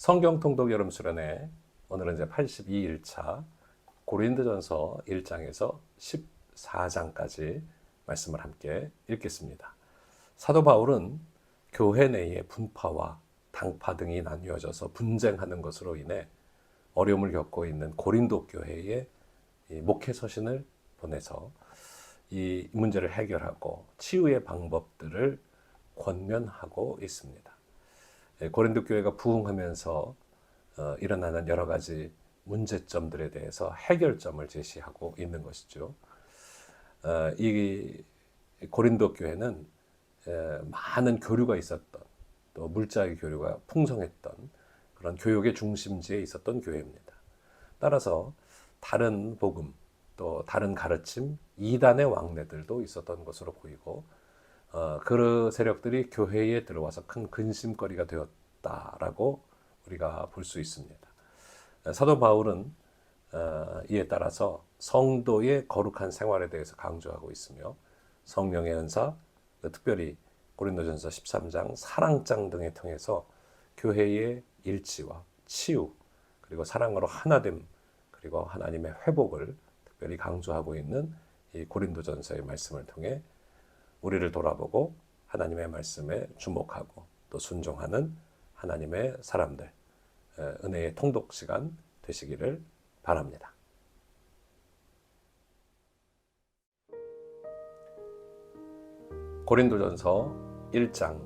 성경 통독 여름 수련회 오늘은 이제 82일차 고린도전서 1장에서 14장까지 말씀을 함께 읽겠습니다. 사도 바울은 교회 내의 분파와 당파 등이 나뉘어져서 분쟁하는 것으로 인해 어려움을 겪고 있는 고린도 교회에 목회 서신을 보내서 이 문제를 해결하고 치유의 방법들을 권면하고 있습니다. 고린도 교회가 부흥하면서 일어나는 여러 가지 문제점들에 대해서 해결점을 제시하고 있는 것이죠. 이 고린도 교회는 많은 교류가 있었던, 또 물자의 교류가 풍성했던 그런 교육의 중심지에 있었던 교회입니다. 따라서 다른 복음, 또 다른 가르침, 이단의 왕래들도 있었던 것으로 보이고, 그 세력들이 교회에 들어와서 큰 근심거리가 되었다라고 우리가 볼 수 있습니다. 사도 바울은 이에 따라서 성도의 거룩한 생활에 대해서 강조하고 있으며, 성령의 은사, 특별히 고린도전서 13장, 사랑장 등을 통해서 교회의 일치와 치유, 그리고 사랑으로 하나됨, 그리고 하나님의 회복을 특별히 강조하고 있는 이 고린도전서의 말씀을 통해 우리를 돌아보고 하나님의 말씀에 주목하고 또 순종하는 하나님의 사람들, 은혜의 통독 시간 되시기를 바랍니다. 고린도전서 1장.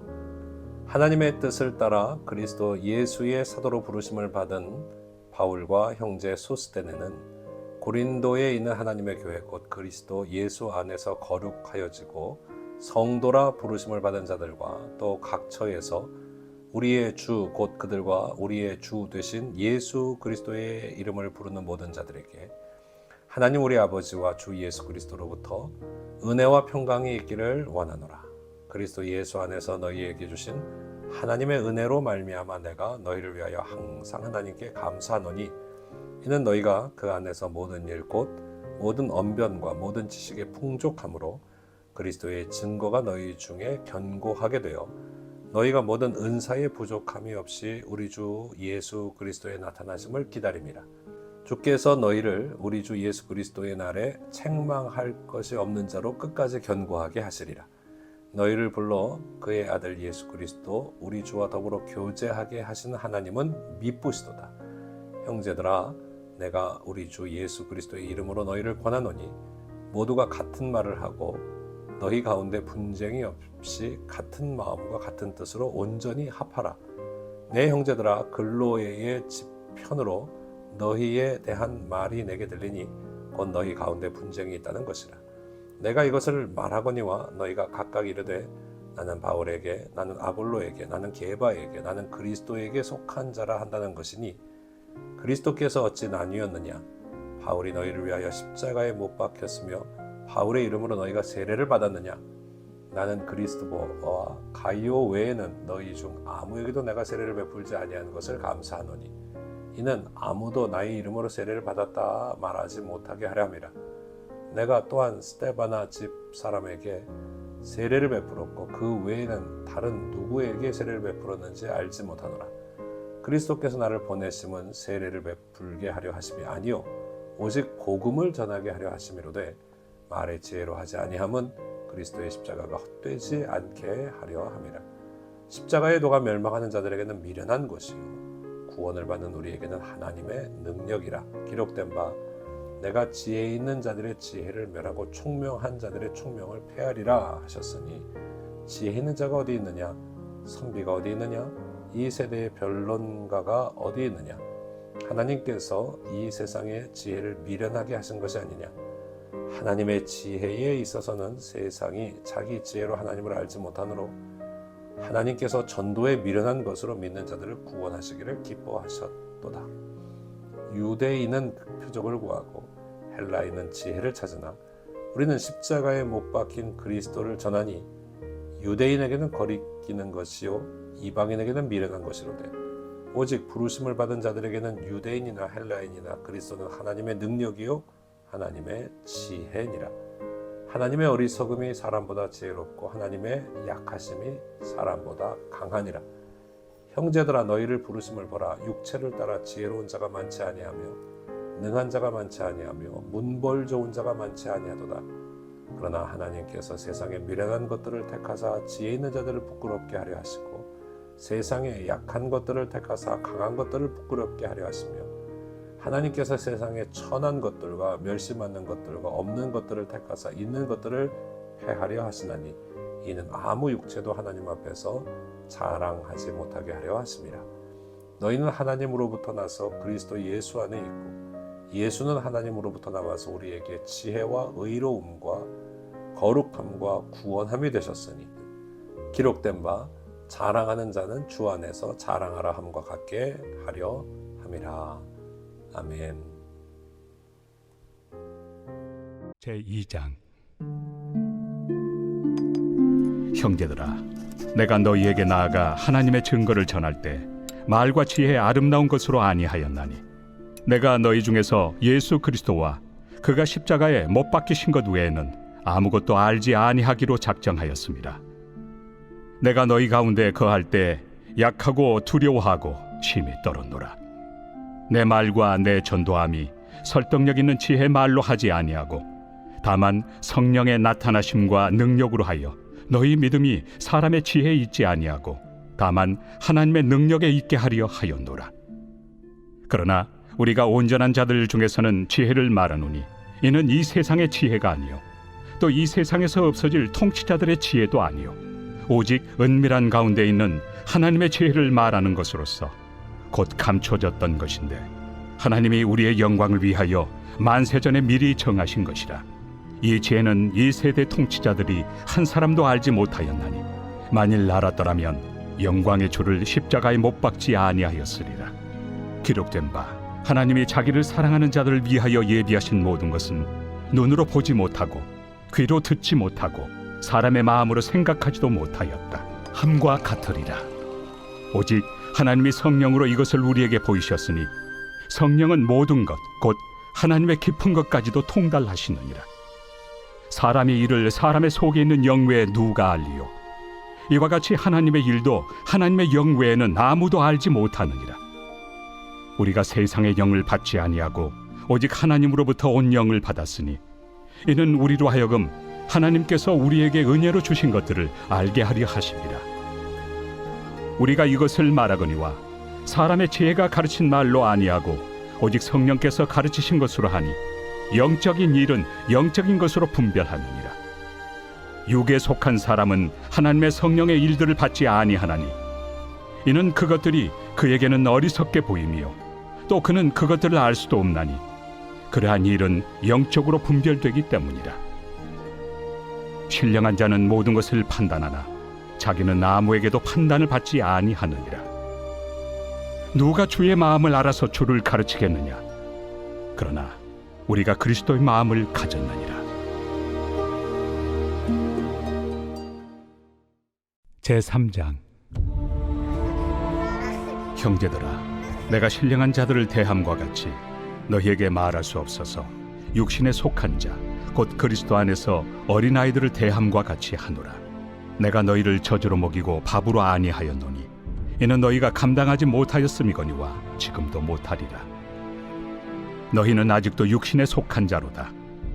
하나님의 뜻을 따라 그리스도 예수의 사도로 부르심을 받은 바울과 형제 소스데네는 고린도에 있는 하나님의 교회 곧 그리스도 예수 안에서 거룩하여지고 성도라 부르심을 받은 자들과 또 각 처에서 우리의 주 곧 그들과 우리의 주 되신 예수 그리스도의 이름을 부르는 모든 자들에게 하나님 우리 아버지와 주 예수 그리스도로부터 은혜와 평강이 있기를 원하노라. 그리스도 예수 안에서 너희에게 주신 하나님의 은혜로 말미암아 내가 너희를 위하여 항상 하나님께 감사하노니 이는 너희가 그 안에서 모든 일 곧 모든 언변과 모든 지식의 풍족함으로 그리스도의 증거가 너희 중에 견고하게 되어 너희가 모든 은사의 부족함이 없이 우리 주 예수 그리스도의 나타나심을 기다림이라. 주께서 너희를 우리 주 예수 그리스도의 날에 책망할 것이 없는 자로 끝까지 견고하게 하시리라. 너희를 불러 그의 아들 예수 그리스도 우리 주와 더불어 교제하게 하시는 하나님은 미쁘시도다. 형제들아, 내가 우리 주 예수 그리스도의 이름으로 너희를 권하노니 모두가 같은 말을 하고 너희 가운데 분쟁이 없이 같은 마음과 같은 뜻으로 온전히 합하라. 내 형제들아, 글로에의 집편으로 너희에 대한 말이 내게 들리니 곧 너희 가운데 분쟁이 있다는 것이라. 내가 이것을 말하거니와 너희가 각각 이르되 나는 바울에게, 나는 아볼로에게, 나는 게바에게, 나는 그리스도에게 속한 자라 한다는 것이니 그리스도께서 어찌 나뉘었느냐? 바울이 너희를 위하여 십자가에 못 박혔으며 바울의 이름으로 너희가 세례를 받았느냐? 나는 그리스도와 가이오 외에는 너희 중 아무에게도 내가 세례를 베풀지 아니한 것을 감사하노니 이는 아무도 나의 이름으로 세례를 받았다 말하지 못하게 하려 함이라. 내가 또한 스데바나 집 사람에게 세례를 베풀었고 그 외에는 다른 누구에게 세례를 베풀었는지 알지 못하노라. 그리스도께서 나를 보내심은 세례를 베풀게 하려 하심이 아니요 오직 복음을 전하게 하려 하심이로되 말의 지혜로 하지 아니함은 그리스도의 십자가가 헛되지 않게 하려 함이라. 십자가의 도가 멸망하는 자들에게는 미련한 것이요 구원을 받는 우리에게는 하나님의 능력이라. 기록된 바 내가 지혜 있는 자들의 지혜를 멸하고 총명한 자들의 총명을 폐하리라 하셨으니 지혜 있는 자가 어디 있느냐? 선비가 어디 있느냐? 이 세대의 변론가가 어디 있느냐? 하나님께서 이 세상의 지혜를 미련하게 하신 것이 아니냐? 하나님의 지혜에 있어서는 세상이 자기 지혜로 하나님을 알지 못하므로 하나님께서 전도에 미련한 것으로 믿는 자들을 구원하시기를 기뻐하셨도다. 유대인은 표적을 구하고 헬라인은 지혜를 찾으나 우리는 십자가에 못 박힌 그리스도를 전하니 유대인에게는 거리끼는 것이요 이방인에게는 미련한 것이로되 오직 부르심을 받은 자들에게는 유대인이나 헬라인이나 그리스도는 하나님의 능력이요 하나님의 지혜니라. 하나님의 어리석음이 사람보다 지혜롭고 하나님의 약하심이 사람보다 강하니라. 형제들아 너희를 부르심을 보라. 육체를 따라 지혜로운 자가 많지 아니하며 능한 자가 많지 아니하며 문벌 좋은 자가 많지 아니하도다. 그러나 하나님께서 세상의 미련한 것들을 택하사 지혜 있는 자들을 부끄럽게 하려 하시고 세상의 약한 것들을 택하사 강한 것들을 부끄럽게 하려 하시며 하나님께서 세상의 천한 것들과 멸시받는 것들과 없는 것들을 택하사 있는 것들을 해하려 하시나니 이는 아무 육체도 하나님 앞에서 자랑하지 못하게 하려 하심이라. 너희는 하나님으로부터 나서 그리스도 예수 안에 있고 예수는 하나님으로부터 나와서 우리에게 지혜와 의로움과 거룩함과 구원함이 되셨으니 기록된 바 자랑하는 자는 주 안에서 자랑하라 함과 같게 하려 함이라. 아멘. 제2장. 형제들아, 내가 너희에게 나아가 하나님의 증거를 전할 때 말과 지혜의 아름다운 것으로 아니하였나니 내가 너희 중에서 예수 그리스도와 그가 십자가에 못 박히신 것 외에는 아무것도 알지 아니하기로 작정하였습니다. 내가 너희 가운데 거할 때 약하고 두려워하고 심히 떨었노라. 내 말과 내 전도함이 설득력 있는 지혜의 말로 하지 아니하고 다만 성령의 나타나심과 능력으로 하여 너희 믿음이 사람의 지혜에 있지 아니하고 다만 하나님의 능력에 있게 하려 하였노라. 그러나 우리가 온전한 자들 중에서는 지혜를 말하노니 이는 이 세상의 지혜가 아니요 또 이 세상에서 없어질 통치자들의 지혜도 아니요 오직 은밀한 가운데 있는 하나님의 지혜를 말하는 것으로서 곧 감춰졌던 것인데 하나님이 우리의 영광을 위하여 만세전에 미리 정하신 것이라. 이 지혜는 이 세대 통치자들이 한 사람도 알지 못하였나니 만일 알았더라면 영광의 주를 십자가에 못 박지 아니하였으리라. 기록된 바 하나님이 자기를 사랑하는 자들을 위하여 예비하신 모든 것은 눈으로 보지 못하고 귀로 듣지 못하고 사람의 마음으로 생각하지도 못하였다 함과 같으리라. 오직 하나님이 성령으로 이것을 우리에게 보이셨으니 성령은 모든 것 곧 하나님의 깊은 것까지도 통달하시느니라. 사람의 일을 사람의 속에 있는 영 외에 누가 알리요? 이와 같이 하나님의 일도 하나님의 영 외에는 아무도 알지 못하느니라. 우리가 세상의 영을 받지 아니하고 오직 하나님으로부터 온 영을 받았으니 이는 우리로 하여금 하나님께서 우리에게 은혜로 주신 것들을 알게 하려 하심이라. 우리가 이것을 말하거니와 사람의 지혜가 가르친 말로 아니하고 오직 성령께서 가르치신 것으로 하니 영적인 일은 영적인 것으로 분별하느니라. 육에 속한 사람은 하나님의 성령의 일들을 받지 아니하나니 이는 그것들이 그에게는 어리석게 보이며 또 그는 그것들을 알 수도 없나니 그러한 일은 영적으로 분별되기 때문이라. 신령한 자는 모든 것을 판단하나 자기는 아무에게도 판단을 받지 아니하느니라. 누가 주의 마음을 알아서 주를 가르치겠느냐? 그러나 우리가 그리스도의 마음을 가졌느니라. 제3장. 형제들아, 내가 신령한 자들을 대함과 같이 너희에게 말할 수 없어서 육신에 속한 자 곧 그리스도 안에서 어린아이들을 대함과 같이 하노라. 내가 너희를 저주로 먹이고 밥으로 아니하였노니 이는 너희가 감당하지 못하였음이거니와 지금도 못하리라. 너희는 아직도 육신에 속한 자로다.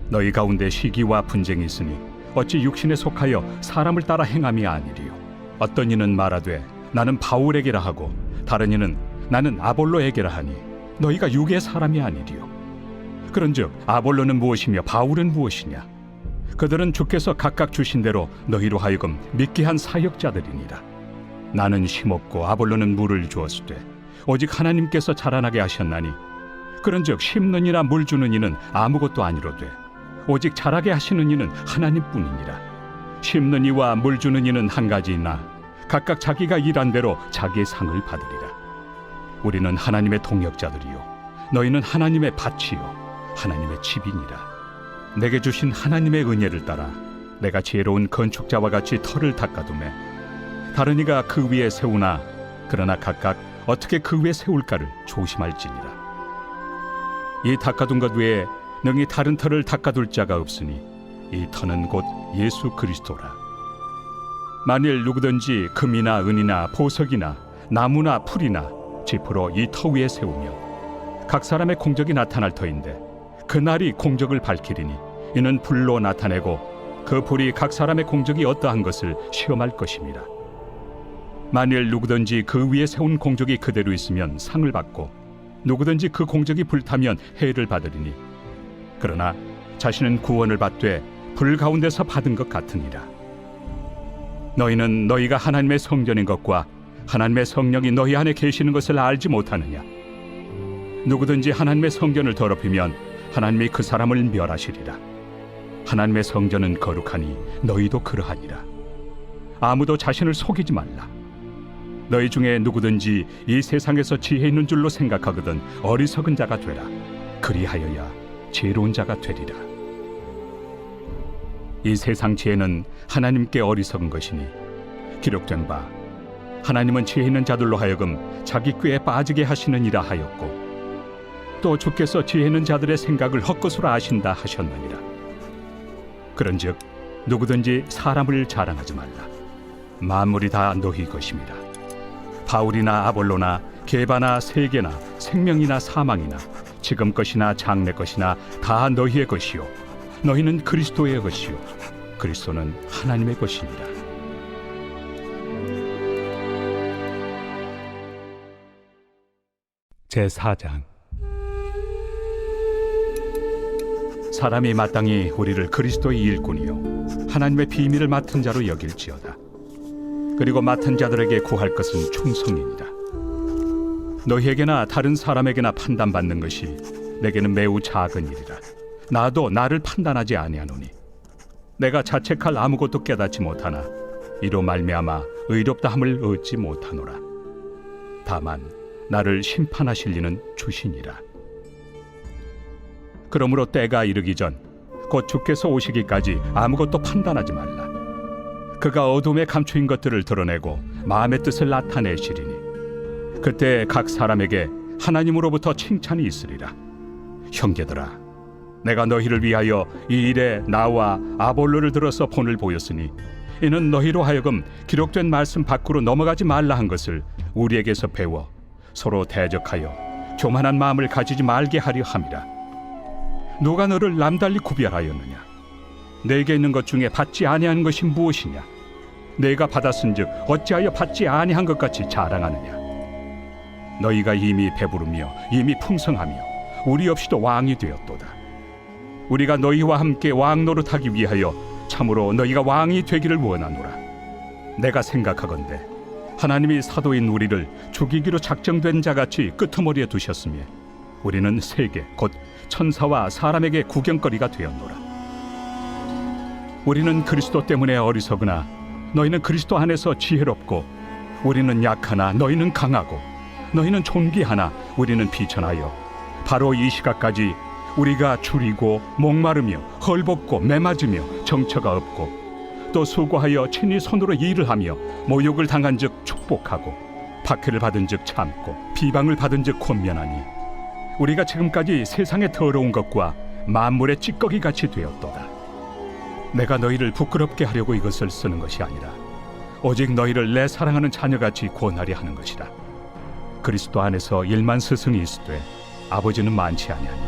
너희 가운데 시기와 분쟁이 있으니 어찌 육신에 속하여 사람을 따라 행함이 아니리요. 어떤 이는 말하되 나는 바울에게라 하고 다른 이는 나는 아볼로에게라 하니 너희가 육의 사람이 아니리요. 그런즉 아볼로는 무엇이며 바울은 무엇이냐? 그들은 주께서 각각 주신 대로 너희로 하여금 믿게 한 사역자들이니라. 나는 심었고 아볼로는 물을 주었으되 오직 하나님께서 자라나게 하셨나니 그런즉 심는 이나 물 주는 이는 아무것도 아니로되 오직 자라게 하시는 이는 하나님뿐이니라. 심는 이와 물 주는 이는 한 가지이나 각각 자기가 일한 대로 자기의 상을 받으리라. 우리는 하나님의 동역자들이요 너희는 하나님의 밭이요 하나님의 집이니라. 내게 주신 하나님의 은혜를 따라 내가 지혜로운 건축자와 같이 터를 닦아두매 다른 이가 그 위에 세우나 그러나 각각 어떻게 그 위에 세울까를 조심할지니라. 이 닦아둔 것 외에 능히 다른 터를 닦아둘 자가 없으니 이 터는 곧 예수 그리스도라. 만일 누구든지 금이나 은이나 보석이나 나무나 풀이나 지프로 이 터 위에 세우며 각 사람의 공적이 나타날 터인데 그날이 공적을 밝히리니 이는 불로 나타내고 그 불이 각 사람의 공적이 어떠한 것을 시험할 것입니다. 만일 누구든지 그 위에 세운 공적이 그대로 있으면 상을 받고 누구든지 그 공적이 불타면 해를 받으리니 그러나 자신은 구원을 받되 불 가운데서 받은 것 같으니라. 너희는 너희가 하나님의 성전인 것과 하나님의 성령이 너희 안에 계시는 것을 알지 못하느냐? 누구든지 하나님의 성전을 더럽히면 하나님이 그 사람을 멸하시리라. 하나님의 성전은 거룩하니 너희도 그러하니라. 아무도 자신을 속이지 말라. 너희 중에 누구든지 이 세상에서 지혜 있는 줄로 생각하거든 어리석은 자가 되라. 그리하여야 지혜로운 자가 되리라. 이 세상 지혜는 하나님께 어리석은 것이니 기록된 바 하나님은 지혜 있는 자들로 하여금 자기 꾀에 빠지게 하시느니라 하였고 또 주께서 지혜 있는 자들의 생각을 헛것으로 아신다 하셨느니라. 그런즉 누구든지 사람을 자랑하지 말라. 만물이 다 너희 것입니다. 바울이나 아볼로나 게바나 세계나 생명이나 사망이나 지금 것이나 장래 것이나 다 너희의 것이요 너희는 그리스도의 것이요 그리스도는 하나님의 것이니라. 제4장. 사람이 마땅히 우리를 그리스도의 일꾼이요 하나님의 비밀을 맡은 자로 여길지어다. 그리고 맡은 자들에게 구할 것은 충성이니라. 너희에게나 다른 사람에게나 판단받는 것이 내게는 매우 작은 일이라. 나도 나를 판단하지 아니하노니 내가 자책할 아무것도 깨닫지 못하나 이로 말미암아 의롭다함을 얻지 못하노라. 다만 나를 심판하실 이는 주시니라. 그러므로 때가 이르기 전 곧 주께서 오시기까지 아무것도 판단하지 말라. 그가 어둠에 감추인 것들을 드러내고 마음의 뜻을 나타내시리니 그때 각 사람에게 하나님으로부터 칭찬이 있으리라. 형제들아, 내가 너희를 위하여 이 일에 나와 아볼로를 들어서 본을 보였으니 이는 너희로 하여금 기록된 말씀 밖으로 넘어가지 말라 한 것을 우리에게서 배워 서로 대적하여 교만한 마음을 가지지 말게 하려 함이라. 누가 너를 남달리 구별하였느냐? 내게 있는 것 중에 받지 아니한 것이 무엇이냐? 내가 받았은즉 어찌하여 받지 아니한 것 같이 자랑하느냐? 너희가 이미 배부르며 이미 풍성하며 우리 없이도 왕이 되었도다. 우리가 너희와 함께 왕 노릇하기 위하여 참으로 너희가 왕이 되기를 원하노라. 내가 생각하건대 하나님이 사도인 우리를 죽이기로 작정된 자같이 끄트머리에 두셨으며 우리는 세계 곧 천사와 사람에게 구경거리가 되었노라. 우리는 그리스도 때문에 어리석으나 너희는 그리스도 안에서 지혜롭고 우리는 약하나 너희는 강하고 너희는 존귀하나 우리는 비천하여 바로 이 시각까지 우리가 줄이고 목마르며 헐벗고 매맞으며 정처가 없고 또 수고하여 친히 손으로 일을 하며 모욕을 당한 즉 축복하고 박해를 받은 즉 참고 비방을 받은 즉 권면하니 우리가 지금까지 세상의 더러운 것과 만물의 찌꺼기 같이 되었도다. 내가 너희를 부끄럽게 하려고 이것을 쓰는 것이 아니라 오직 너희를 내 사랑하는 자녀같이 권하려 하는 것이라. 그리스도 안에서 1만 스승이 있으되 아버지는 많지 아니하니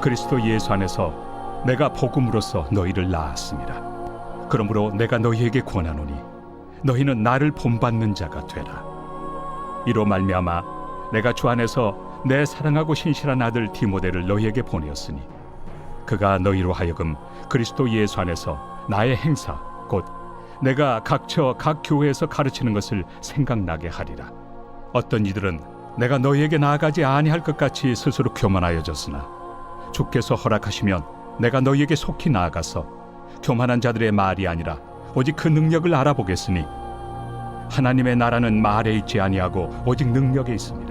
그리스도 예수 안에서 내가 복음으로써 너희를 낳았습니다. 그러므로 내가 너희에게 권하노니 너희는 나를 본받는 자가 되라. 이로 말미암아 내가 주 안에서 내 사랑하고 신실한 아들 디모데를 너희에게 보내었으니 그가 너희로 하여금 그리스도 예수 안에서 나의 행사 곧 내가 각처 각 교회에서 가르치는 것을 생각나게 하리라. 어떤 이들은 내가 너희에게 나아가지 아니할 것 같이 스스로 교만하여졌으나 주께서 허락하시면 내가 너희에게 속히 나아가서 교만한 자들의 말이 아니라 오직 그 능력을 알아보겠으니 하나님의 나라는 말에 있지 아니하고 오직 능력에 있습니다.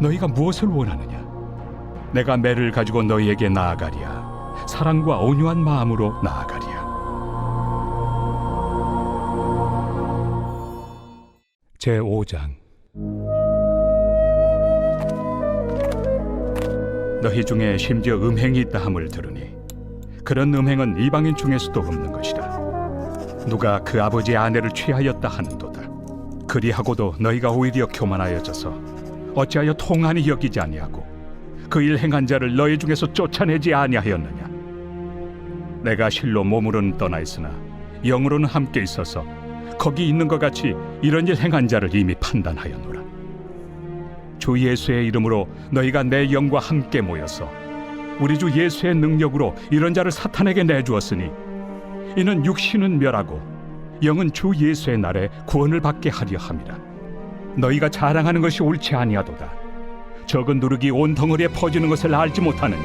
너희가 무엇을 원하느냐? 내가 매를 가지고 너희에게 나아가리야. 사랑과 온유한 마음으로 나아가리야. 제5장. 너희 중에 심지어 음행이 있다 함을 들으니 그런 음행은 이방인 중에서도 없는 것이라. 누가 그 아버지의 아내를 취하였다 하는도다. 그리하고도 너희가 오히려 교만하여져서 어찌하여 통한이 여기지 아니하고 그 일 행한 자를 너희 중에서 쫓아내지 아니하였느냐. 내가 실로 몸으로는 떠나 있으나 영으로는 함께 있어서 거기 있는 것 같이 이런 일 행한 자를 이미 판단하였노라. 주 예수의 이름으로 너희가 내 영과 함께 모여서 우리 주 예수의 능력으로 이런 자를 사탄에게 내주었으니 이는 육신은 멸하고 영은 주 예수의 날에 구원을 받게 하려 함이라. 너희가 자랑하는 것이 옳지 아니하도다. 적은 누룩이 온 덩어리에 퍼지는 것을 알지 못하느냐.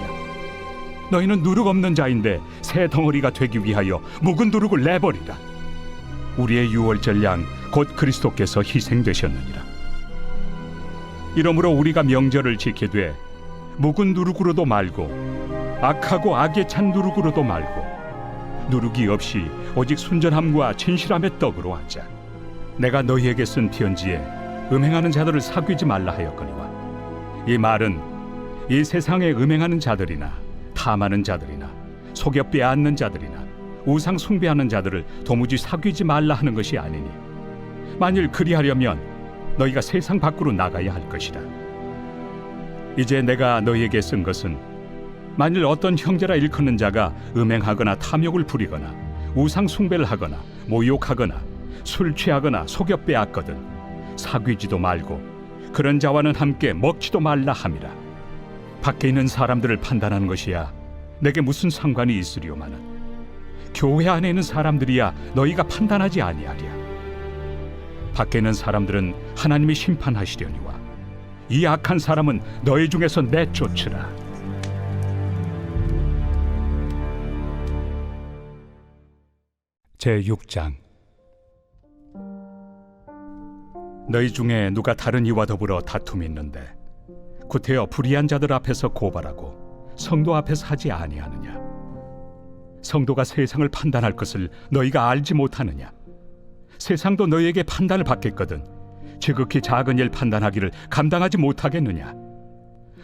너희는 누룩 없는 자인데 새 덩어리가 되기 위하여 묵은 누룩을 내버리라. 우리의 유월절 양 곧 그리스도께서 희생되셨느니라. 이러므로 우리가 명절을 지키되 묵은 누룩으로도 말고 악하고 악에 찬 누룩으로도 말고 누룩이 없이 오직 순전함과 진실함의 떡으로 하자. 내가 너희에게 쓴 편지에 음행하는 자들을 사귀지 말라 하였거니와 이 말은 이 세상에 음행하는 자들이나 탐하는 자들이나 속여 빼앗는 자들이나 우상 숭배하는 자들을 도무지 사귀지 말라 하는 것이 아니니 만일 그리하려면 너희가 세상 밖으로 나가야 할 것이라. 이제 내가 너희에게 쓴 것은 만일 어떤 형제라 일컫는 자가 음행하거나 탐욕을 부리거나 우상 숭배를 하거나 모욕하거나 술 취하거나 속여 빼앗거든 사귀지도 말고 그런 자와는 함께 먹지도 말라 함이라. 밖에 있는 사람들을 판단하는 것이야 내게 무슨 상관이 있으리오마는 교회 안에 있는 사람들이야 너희가 판단하지 아니하랴. 밖에 있는 사람들은 하나님이 심판하시려니와 이 악한 사람은 너희 중에서 내쫓으라. 제6장. 너희 중에 누가 다른 이와 더불어 다툼이 있는데 구태여 불의한 자들 앞에서 고발하고 성도 앞에서 하지 아니하느냐. 성도가 세상을 판단할 것을 너희가 알지 못하느냐. 세상도 너희에게 판단을 받겠거든 지극히 작은 일 판단하기를 감당하지 못하겠느냐.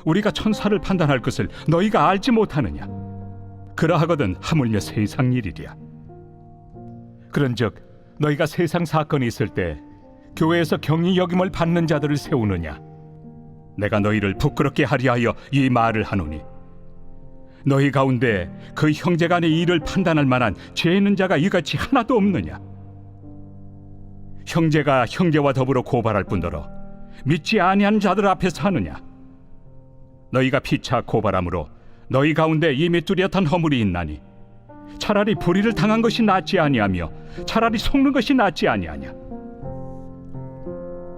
우리가 천사를 판단할 것을 너희가 알지 못하느냐. 그러하거든 하물며 세상 일이랴. 그런즉 너희가 세상 사건이 있을 때 교회에서 경히 여김을 받는 자들을 세우느냐. 내가 너희를 부끄럽게 하려 하여 이 말을 하노니 너희 가운데 그 형제간의 일을 판단할 만한 죄 있는 자가 이같이 하나도 없느냐. 형제가 형제와 더불어 고발할 뿐더러 믿지 아니한 자들 앞에서 하느냐. 너희가 피차 고발함으로 너희 가운데 이미 뚜렷한 허물이 있나니 차라리 불의를 당한 것이 낫지 아니하며 차라리 속는 것이 낫지 아니하냐.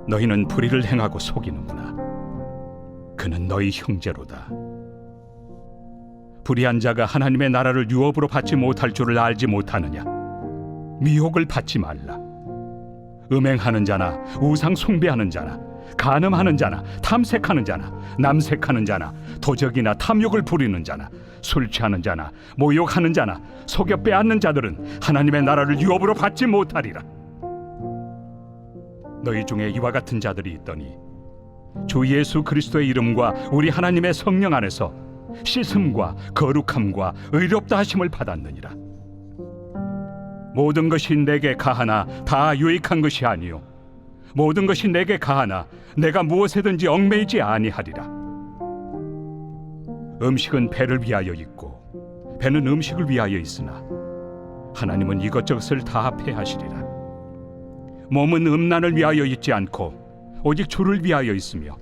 너희는 불의를 행하고 속이는구나. 그는 너희 형제로다. 불의한 자가 하나님의 나라를 유업으로 받지 못할 줄을 알지 못하느냐. 미혹을 받지 말라. 음행하는 자나 우상 숭배하는 자나 간음하는 자나 탐색하는 자나 남색하는 자나 도적이나 탐욕을 부리는 자나 술 취하는 자나 모욕하는 자나 속여 빼앗는 자들은 하나님의 나라를 유업으로 받지 못하리라. 너희 중에 이와 같은 자들이 있더니 주 예수 그리스도의 이름과 우리 하나님의 성령 안에서 씻음과 거룩함과 의롭다 하심을 받았느니라. 모든 것이 내게 가하나 다 유익한 것이 아니요 모든 것이 내게 가하나 내가 무엇에든지 얽매이지 아니하리라. 음식은 배를 위하여 있고 배는 음식을 위하여 있으나 하나님은 이것저것을 다 폐하시리라. 몸은 음란을 위하여 있지 않고 오직 주를 위하여 있으며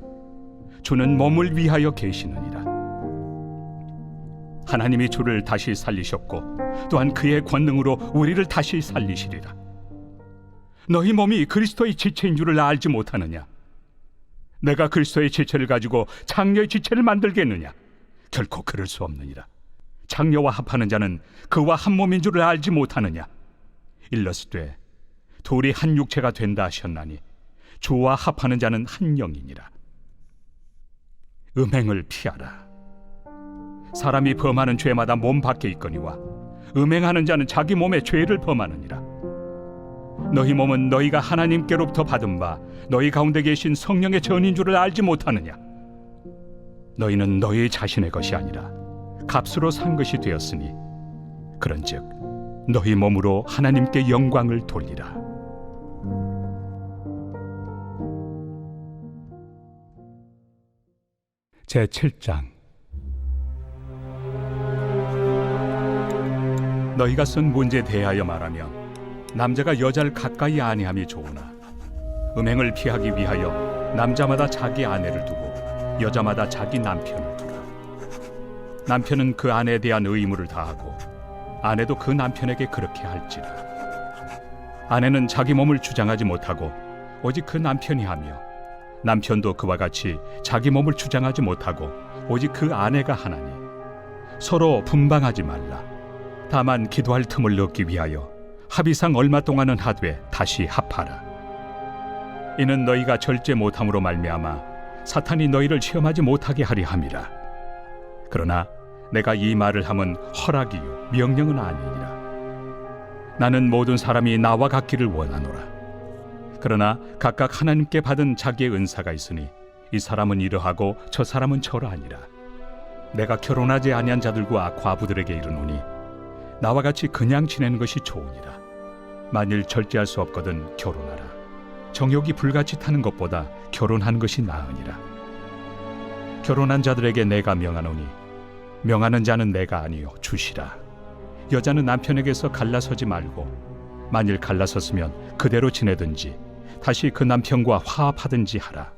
주는 몸을 위하여 계시느니라. 하나님이 주를 다시 살리셨고 또한 그의 권능으로 우리를 다시 살리시리라. 너희 몸이 그리스도의 지체인 줄을 알지 못하느냐. 내가 그리스도의 지체를 가지고 장녀의 지체를 만들겠느냐. 결코 그럴 수 없느니라. 장녀와 합하는 자는 그와 한 몸인 줄을 알지 못하느냐. 일러스되 둘이 한 육체가 된다 하셨나니 주와 합하는 자는 한 영이니라. 음행을 피하라. 사람이 범하는 죄마다 몸 밖에 있거니와 음행하는 자는 자기 몸에 죄를 범하느니라. 너희 몸은 너희가 하나님께로부터 받은 바 너희 가운데 계신 성령의 전인 줄을 알지 못하느냐. 너희는 너희 자신의 것이 아니라 값으로 산 것이 되었으니 그런즉 너희 몸으로 하나님께 영광을 돌리라. 제7장. 너희가 쓴 문제에 대하여 말하면 남자가 여자를 가까이 아니함이 좋으나 음행을 피하기 위하여 남자마다 자기 아내를 두고 여자마다 자기 남편을 두라. 남편은 그 아내에 대한 의무를 다하고 아내도 그 남편에게 그렇게 할지라. 아내는 자기 몸을 주장하지 못하고 오직 그 남편이 하며 남편도 그와 같이 자기 몸을 주장하지 못하고 오직 그 아내가 하나니 서로 분방하지 말라. 다만 기도할 틈을 얻기 위하여 합의상 얼마 동안은 하되 다시 합하라. 이는 너희가 절제 못함으로 말미암아 사탄이 너희를 시험하지 못하게 하리 함이라. 그러나 내가 이 말을 함은 허락이요 명령은 아니니라. 나는 모든 사람이 나와 같기를 원하노라. 그러나 각각 하나님께 받은 자기의 은사가 있으니 이 사람은 이러하고 저 사람은 저러하니라. 내가 결혼하지 아니한 자들과 과부들에게 이르노니 나와 같이 그냥 지내는 것이 좋으니라. 만일 절제할 수 없거든 결혼하라. 정욕이 불같이 타는 것보다 결혼하는 것이 나으니라. 결혼한 자들에게 내가 명하노니 명하는 자는 내가 아니요 주시라. 여자는 남편에게서 갈라서지 말고 만일 갈라섰으면 그대로 지내든지 다시 그 남편과 화합하든지 하라.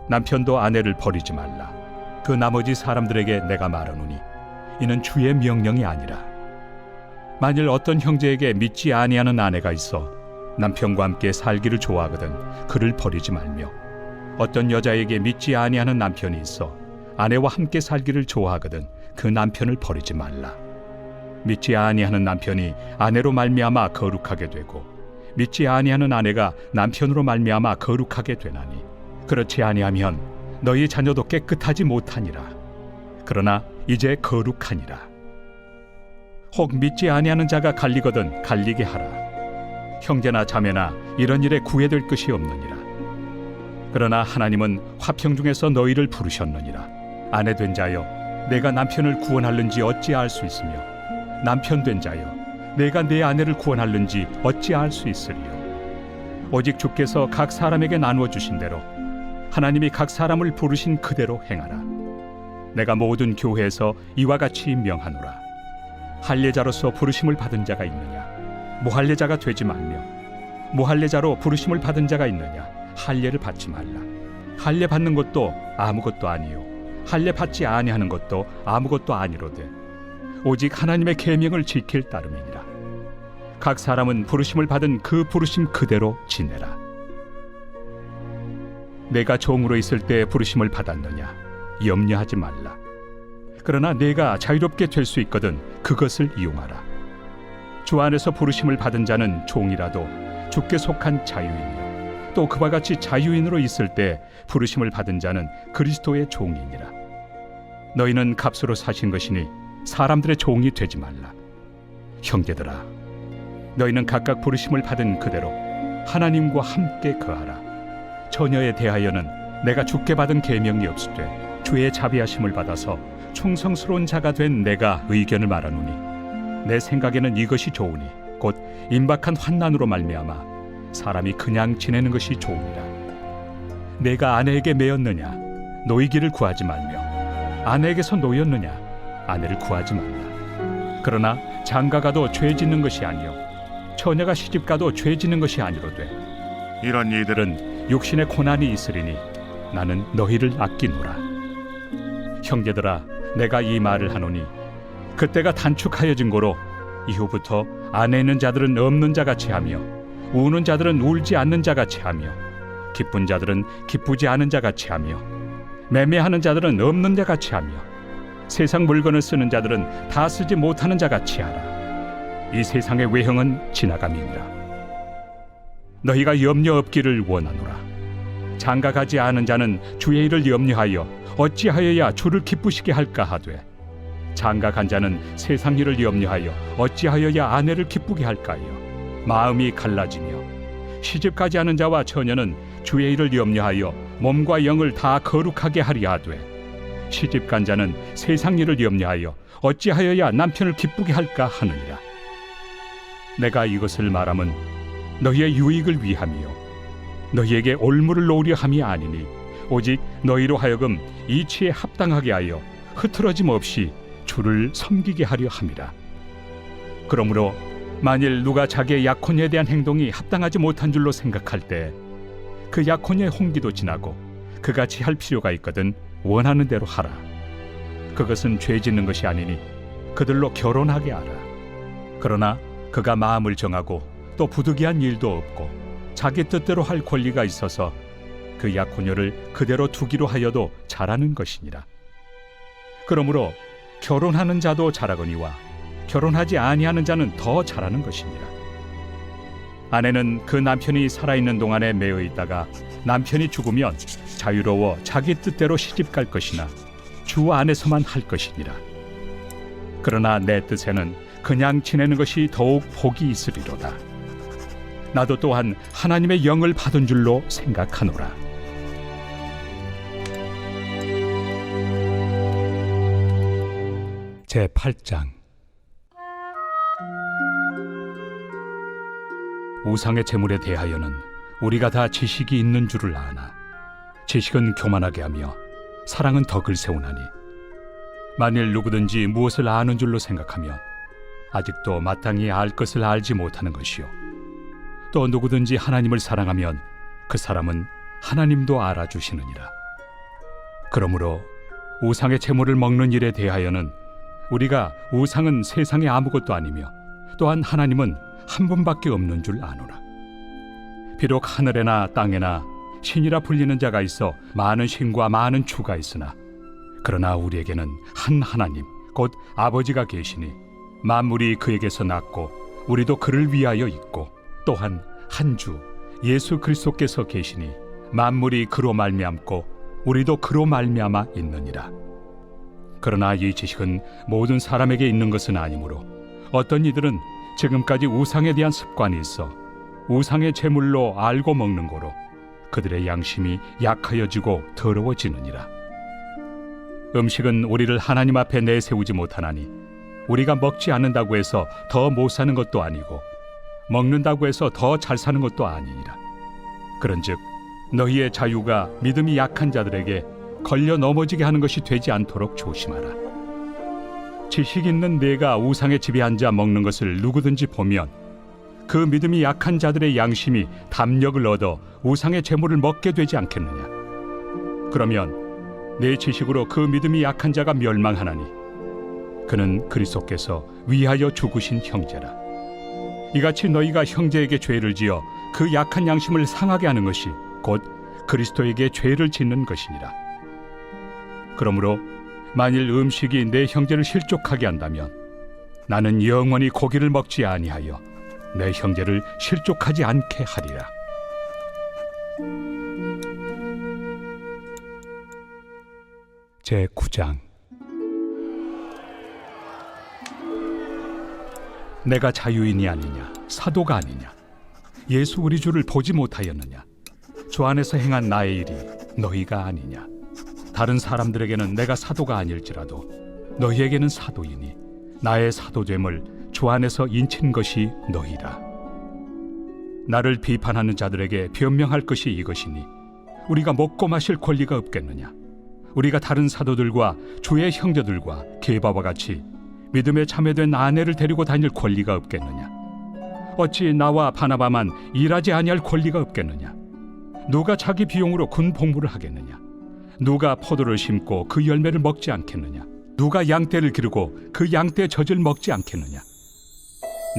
남편도 아내를 버리지 말라. 그 나머지 사람들에게 내가 말하노니 이는 주의 명령이 아니라. 만일 어떤 형제에게 믿지 아니하는 아내가 있어 남편과 함께 살기를 좋아하거든 그를 버리지 말며, 어떤 여자에게 믿지 아니하는 남편이 있어 아내와 함께 살기를 좋아하거든 그 남편을 버리지 말라. 믿지 아니하는 남편이 아내로 말미암아 거룩하게 되고 믿지 아니하는 아내가 남편으로 말미암아 거룩하게 되나니 그렇지 아니하면 너희 자녀도 깨끗하지 못하니라. 그러나 이제 거룩하니라. 혹 믿지 아니하는 자가 갈리거든 갈리게 하라. 형제나 자매나 이런 일에 구애될 것이 없느니라. 그러나 하나님은 화평 중에서 너희를 부르셨느니라. 아내 된 자여 내가 남편을 구원할는지 어찌 알 수 있으며 남편 된 자여 내가 내 아내를 구원할는지 어찌 알 수 있으리요. 오직 주께서 각 사람에게 나누어 주신 대로 하나님이 각 사람을 부르신 그대로 행하라. 내가 모든 교회에서 이와 같이 명하노라. 할례자로서 부르심을 받은 자가 있느냐? 무할례자가 되지 말며, 무할례자로 부르심을 받은 자가 있느냐? 할례를 받지 말라. 할례 받는 것도 아무것도 아니요 할례 받지 아니하는 것도 아무것도 아니로되 오직 하나님의 계명을 지킬 따름이니라. 각 사람은 부르심을 받은 그 부르심 그대로 지내라. 내가 종으로 있을 때 부르심을 받았느냐? 염려하지 말라. 그러나 내가 자유롭게 될 수 있거든 그것을 이용하라. 주 안에서 부르심을 받은 자는 종이라도 주께 속한 자유인이요 또 그와 같이 자유인으로 있을 때 부르심을 받은 자는 그리스도의 종이니라. 너희는 값으로 사신 것이니 사람들의 종이 되지 말라. 형제들아, 너희는 각각 부르심을 받은 그대로 하나님과 함께 거하라. 처녀에 대하여는 내가 주께 받은 계명이 없으되 주의 자비하심을 받아서 충성스러운 자가 된 내가 의견을 말하노니 내 생각에는 이것이 좋으니 곧 임박한 환난으로 말미암아 사람이 그냥 지내는 것이 좋으니라. 내가 아내에게 매였느냐? 노이기를 구하지 말며, 아내에게서 노였느냐? 아내를 구하지 말라. 그러나 장가가도 죄 짓는 것이 아니요 처녀가 시집가도 죄 짓는 것이 아니로되 이런 이들은 육신의 고난이 있으리니 나는 너희를 아끼노라. 형제들아, 내가 이 말을 하노니 그때가 단축하여진 고로 이후부터 안에 있는 자들은 없는 자같이 하며 우는 자들은 울지 않는 자같이 하며 기쁜 자들은 기쁘지 않은 자같이 하며 매매하는 자들은 없는 자같이 하며 세상 물건을 쓰는 자들은 다 쓰지 못하는 자같이 하라. 이 세상의 외형은 지나감이니라. 너희가 염려 없기를 원하노라. 장가가지 않은 자는 주의 일을 염려하여 어찌하여야 주를 기쁘시게 할까 하되 장가간 자는 세상 일을 염려하여 어찌하여야 아내를 기쁘게 할까요? 마음이 갈라지며 시집가지 않은 자와 처녀는 주의 일을 염려하여 몸과 영을 다 거룩하게 하리 하되 시집간 자는 세상 일을 염려하여 어찌하여야 남편을 기쁘게 할까 하느니라. 내가 이것을 말함은 너희의 유익을 위함이요 너희에게 올무를 놓으려 함이 아니니 오직 너희로 하여금 이치에 합당하게 하여 흐트러짐 없이 주를 섬기게 하려 함이라. 그러므로 만일 누가 자기의 약혼에 대한 행동이 합당하지 못한 줄로 생각할 때 그 약혼의 홍기도 지나고 그같이 할 필요가 있거든 원하는 대로 하라. 그것은 죄 짓는 것이 아니니 그들로 결혼하게 하라. 그러나 그가 마음을 정하고 또 부득이한 일도 없고 자기 뜻대로 할 권리가 있어서 그 약혼녀를 그대로 두기로 하여도 잘하는 것이니라. 그러므로 결혼하는 자도 잘하거니와 결혼하지 아니하는 자는 더 잘하는 것이니라. 아내는 그 남편이 살아있는 동안에 매여 있다가 남편이 죽으면 자유로워 자기 뜻대로 시집갈 것이나 주 안에서만 할 것이니라. 그러나 내 뜻에는 그냥 지내는 것이 더욱 복이 있으리로다. 나도 또한 하나님의 영을 받은 줄로 생각하노라. 제8장. 우상의 제물에 대하여는 우리가 다 지식이 있는 줄을 아나 지식은 교만하게 하며 사랑은 덕을 세우나니 만일 누구든지 무엇을 아는 줄로 생각하면 아직도 마땅히 알 것을 알지 못하는 것이요 또 누구든지 하나님을 사랑하면 그 사람은 하나님도 알아주시느니라. 그러므로 우상의 제물을 먹는 일에 대하여는 우리가 우상은 세상에 아무것도 아니며 또한 하나님은 한 분밖에 없는 줄 아노라. 비록 하늘에나 땅에나 신이라 불리는 자가 있어 많은 신과 많은 주가 있으나 그러나 우리에게는 한 하나님 곧 아버지가 계시니 만물이 그에게서 났고 우리도 그를 위하여 있고 또한 한 주 예수 그리스도께서 계시니 만물이 그로 말미암고 우리도 그로 말미암아 있느니라. 그러나 이 지식은 모든 사람에게 있는 것은 아니므로 어떤 이들은 지금까지 우상에 대한 습관이 있어 우상의 제물로 알고 먹는 거로 그들의 양심이 약하여지고 더러워지느니라. 음식은 우리를 하나님 앞에 내세우지 못하나니 우리가 먹지 않는다고 해서 더 못 사는 것도 아니고 먹는다고 해서 더 잘 사는 것도 아니니라. 그런즉 너희의 자유가 믿음이 약한 자들에게 걸려 넘어지게 하는 것이 되지 않도록 조심하라. 지식 있는 내가 우상의 집에 앉아 먹는 것을 누구든지 보면 그 믿음이 약한 자들의 양심이 담력을 얻어 우상의 제물을 먹게 되지 않겠느냐. 그러면 내 지식으로 그 믿음이 약한 자가 멸망하나니 그는 그리스도께서 위하여 죽으신 형제라. 이같이 너희가 형제에게 죄를 지어 그 약한 양심을 상하게 하는 것이 곧 그리스도에게 죄를 짓는 것이니라. 그러므로 만일 음식이 내 형제를 실족하게 한다면 나는 영원히 고기를 먹지 아니하여 내 형제를 실족하지 않게 하리라. 제9장. 내가 자유인이 아니냐 사도가 아니냐 예수 우리 주를 보지 못하였느냐 주 안에서 행한 나의 일이 너희가 아니냐. 다른 사람들에게는 내가 사도가 아닐지라도 너희에게는 사도이니 나의 사도됨을 주 안에서 인친 것이 너희라. 나를 비판하는 자들에게 변명할 것이 이것이니 우리가 먹고 마실 권리가 없겠느냐. 우리가 다른 사도들과 주의 형제들과 게바와 같이 믿음에 참여된 아내를 데리고 다닐 권리가 없겠느냐. 어찌 나와 바나바만 일하지 아니할 권리가 없겠느냐. 누가 자기 비용으로 군 복무를 하겠느냐. 누가 포도를 심고 그 열매를 먹지 않겠느냐. 누가 양떼를 기르고 그 양떼 젖을 먹지 않겠느냐.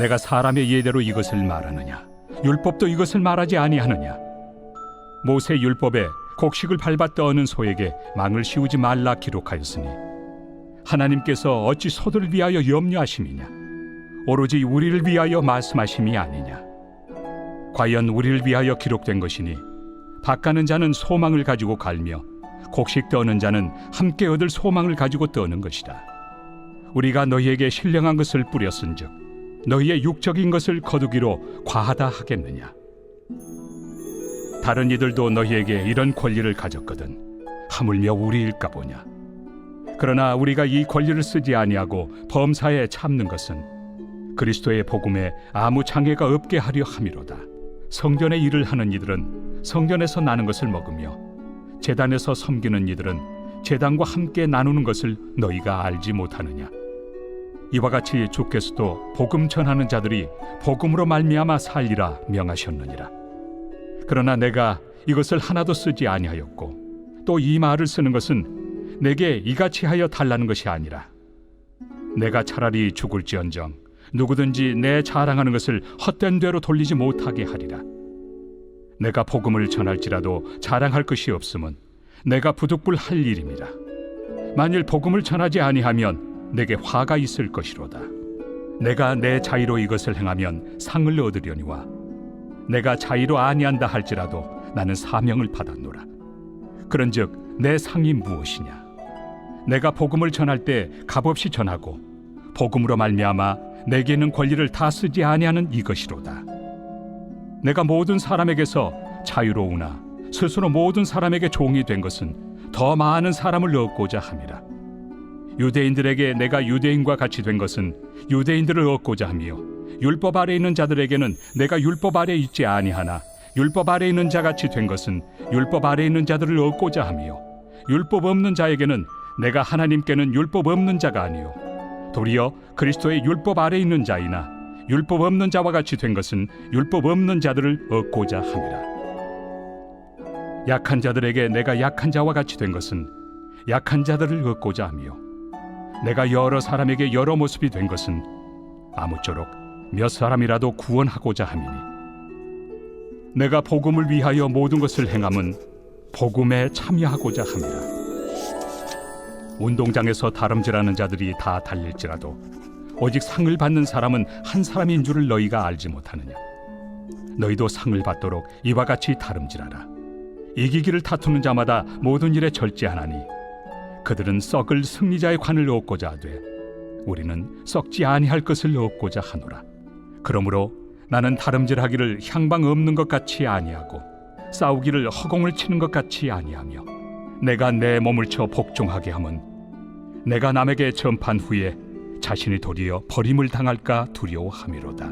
내가 사람의 예대로 이것을 말하느냐. 율법도 이것을 말하지 아니하느냐. 모세 율법에 곡식을 밟아 떠는 소에게 망을 씌우지 말라 기록하였으니 하나님께서 어찌 소들을 위하여 염려하심이냐. 오로지 우리를 위하여 말씀하심이 아니냐. 과연 우리를 위하여 기록된 것이니 밭가는 자는 소망을 가지고 갈며 곡식 떠는 자는 함께 얻을 소망을 가지고 떠는 것이다. 우리가 너희에게 신령한 것을 뿌렸은즉 너희의 육적인 것을 거두기로 과하다 하겠느냐. 다른 이들도 너희에게 이런 권리를 가졌거든 하물며 우리일까 보냐. 그러나 우리가 이 권리를 쓰지 아니하고 범사에 참는 것은 그리스도의 복음에 아무 장애가 없게 하려 함이로다. 성전의 일을 하는 이들은 성전에서 나는 것을 먹으며 제단에서 섬기는 이들은 제단과 함께 나누는 것을 너희가 알지 못하느냐? 이와 같이 주께서도 복음 전하는 자들이 복음으로 말미암아 살리라 명하셨느니라. 그러나 내가 이것을 하나도 쓰지 아니하였고 또 이 말을 쓰는 것은 내게 이같이 하여 달라는 것이 아니라 내가 차라리 죽을지언정 누구든지 내 자랑하는 것을 헛된 대로 돌리지 못하게 하리라. 내가 복음을 전할지라도 자랑할 것이 없음은 내가 부득불할 일입니다. 만일 복음을 전하지 아니하면 내게 화가 있을 것이로다. 내가 내 자의로 이것을 행하면 상을 얻으려니와 내가 자의로 아니한다 할지라도 나는 사명을 받았노라. 그런즉 내 상이 무엇이냐? 내가 복음을 전할 때 값없이 전하고 복음으로 말미암아 내게 있는 권리를 다 쓰지 아니하는 이것이로다. 내가 모든 사람에게서 자유로우나 스스로 모든 사람에게 종이 된 것은 더 많은 사람을 얻고자 함이라. 유대인들에게 내가 유대인과 같이 된 것은 유대인들을 얻고자 하며 율법 아래 있는 자들에게는 내가 율법 아래 있지 아니하나 율법 아래 있는 자같이 된 것은 율법 아래 있는 자들을 얻고자 하며 율법 없는 자에게는 내가 하나님께는 율법 없는 자가 아니요 도리어 그리스도의 율법 아래 있는 자이나 율법 없는 자와 같이 된 것은 율법 없는 자들을 얻고자 함이라. 약한 자들에게 내가 약한 자와 같이 된 것은 약한 자들을 얻고자 하며 내가 여러 사람에게 여러 모습이 된 것은 아무쪼록 몇 사람이라도 구원하고자 함이니 내가 복음을 위하여 모든 것을 행함은 복음에 참여하고자 함이라. 운동장에서 다름질하는 자들이 다 달릴지라도 오직 상을 받는 사람은 한 사람인 줄을 너희가 알지 못하느냐? 너희도 상을 받도록 이와 같이 다름질하라. 이기기를 다투는 자마다 모든 일에 절제하나니 그들은 썩을 승리자의 관을 얻고자 하되 우리는 썩지 아니할 것을 얻고자 하노라. 그러므로 나는 다름질하기를 향방 없는 것 같이 아니하고 싸우기를 허공을 치는 것 같이 아니하며 내가 내 몸을 쳐 복종하게 함은 내가 남에게 전판 후에 자신이 도리어 버림을 당할까 두려워함이로다.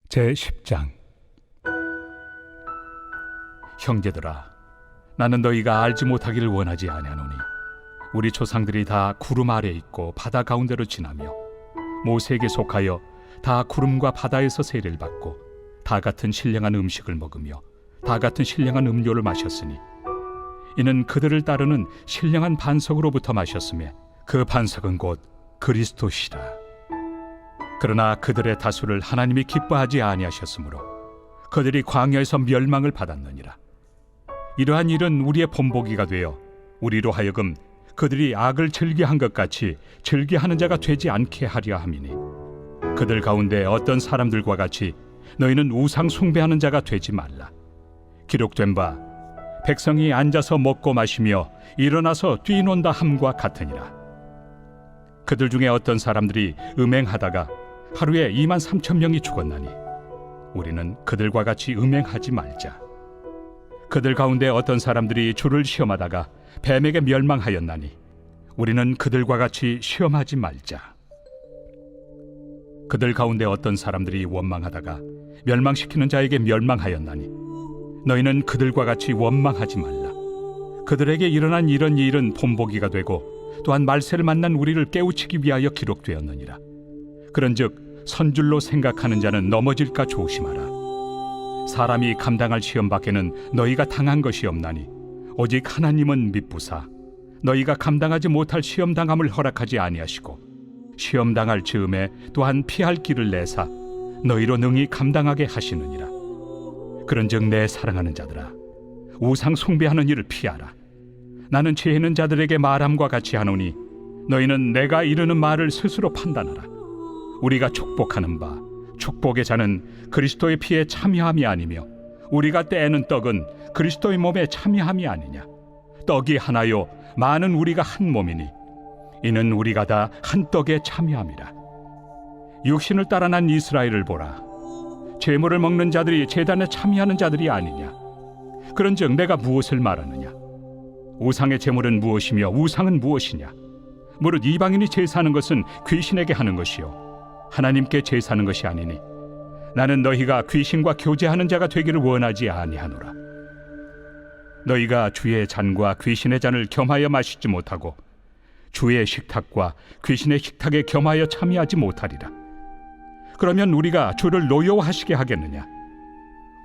제10장. 형제들아, 나는 너희가 알지 못하기를 원하지 아니하노니 우리 조상들이 다 구름 아래 있고 바다 가운데로 지나며 모세에게 속하여 다 구름과 바다에서 세례를 받고 다 같은 신령한 음식을 먹으며 다 같은 신령한 음료를 마셨으니 이는 그들을 따르는 신령한 반석으로부터 마셨으며 그 반석은 곧 그리스도시라. 그러나 그들의 다수를 하나님이 기뻐하지 아니하셨으므로 그들이 광야에서 멸망을 받았느니라. 이러한 일은 우리의 본보기가 되어 우리로 하여금 그들이 악을 즐겨한 것 같이 즐겨하는 자가 되지 않게 하려 함이니 그들 가운데 어떤 사람들과 같이 너희는 우상 숭배하는 자가 되지 말라. 기록된 바 백성이 앉아서 먹고 마시며 일어나서 뛰논다 함과 같으니라. 그들 중에 어떤 사람들이 음행하다가 하루에 23,000명이 죽었나니 우리는 그들과 같이 음행하지 말자. 그들 가운데 어떤 사람들이 주를 시험하다가 뱀에게 멸망하였나니 우리는 그들과 같이 시험하지 말자. 그들 가운데 어떤 사람들이 원망하다가 멸망시키는 자에게 멸망하였나니 너희는 그들과 같이 원망하지 말라. 그들에게 일어난 이런 일은 본보기가 되고 또한 말세를 만난 우리를 깨우치기 위하여 기록되었느니라. 그런즉 선줄로 생각하는 자는 넘어질까 조심하라. 사람이 감당할 시험 밖에는 너희가 당한 것이 없나니 오직 하나님은 미쁘사 너희가 감당하지 못할 시험 당함을 허락하지 아니하시고 시험 당할 즈음에 또한 피할 길을 내사 너희로 능히 감당하게 하시느니라. 그런즉 내 사랑하는 자들아, 우상 숭배하는 일을 피하라. 나는 지혜 있는 자들에게 말함과 같이 하노니 너희는 내가 이르는 말을 스스로 판단하라. 우리가 축복하는 바 축복의 자는 그리스도의 피에 참여함이 아니며 우리가 떼는 떡은 그리스도의 몸에 참여함이 아니냐. 떡이 하나요 많은 우리가 한 몸이니 이는 우리가 다 한 떡에 참여함이라. 육신을 따라 난 이스라엘을 보라. 제물을 먹는 자들이 제단에 참여하는 자들이 아니냐. 그런즉 내가 무엇을 말하느냐. 우상의 제물은 무엇이며 우상은 무엇이냐. 무릇 이방인이 제사하는 것은 귀신에게 하는 것이요 하나님께 제사하는 것이 아니니 나는 너희가 귀신과 교제하는 자가 되기를 원하지 아니하노라. 너희가 주의 잔과 귀신의 잔을 겸하여 마시지 못하고 주의 식탁과 귀신의 식탁에 겸하여 참여하지 못하리라. 그러면 우리가 주를 노여워하시게 하겠느냐?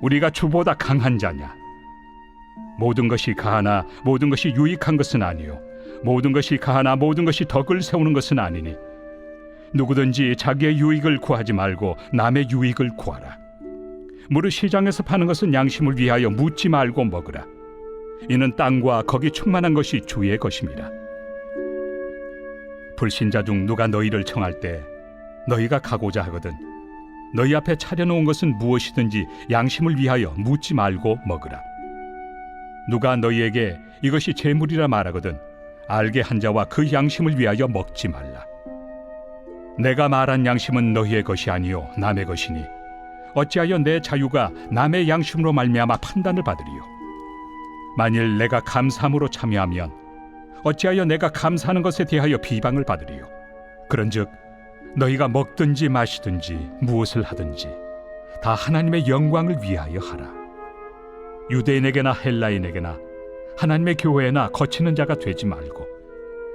우리가 주보다 강한 자냐? 모든 것이 가하나 모든 것이 유익한 것은 아니요 모든 것이 가하나 모든 것이 덕을 세우는 것은 아니니 누구든지 자기의 유익을 구하지 말고 남의 유익을 구하라. 무릇 시장에서 파는 것은 양심을 위하여 묻지 말고 먹으라. 이는 땅과 거기 충만한 것이 주의 것입니다. 불신자 중 누가 너희를 청할 때 너희가 가고자 하거든 너희 앞에 차려놓은 것은 무엇이든지 양심을 위하여 묻지 말고 먹으라. 누가 너희에게 이것이 재물이라 말하거든 알게 한 자와 그 양심을 위하여 먹지 말라. 내가 말한 양심은 너희의 것이 아니요 남의 것이니 어찌하여 내 자유가 남의 양심으로 말미암아 판단을 받으리요. 만일 내가 감사함으로 참여하면 어찌하여 내가 감사하는 것에 대하여 비방을 받으리요. 그런즉 너희가 먹든지 마시든지 무엇을 하든지 다 하나님의 영광을 위하여 하라. 유대인에게나 헬라인에게나 하나님의 교회에나 거치는 자가 되지 말고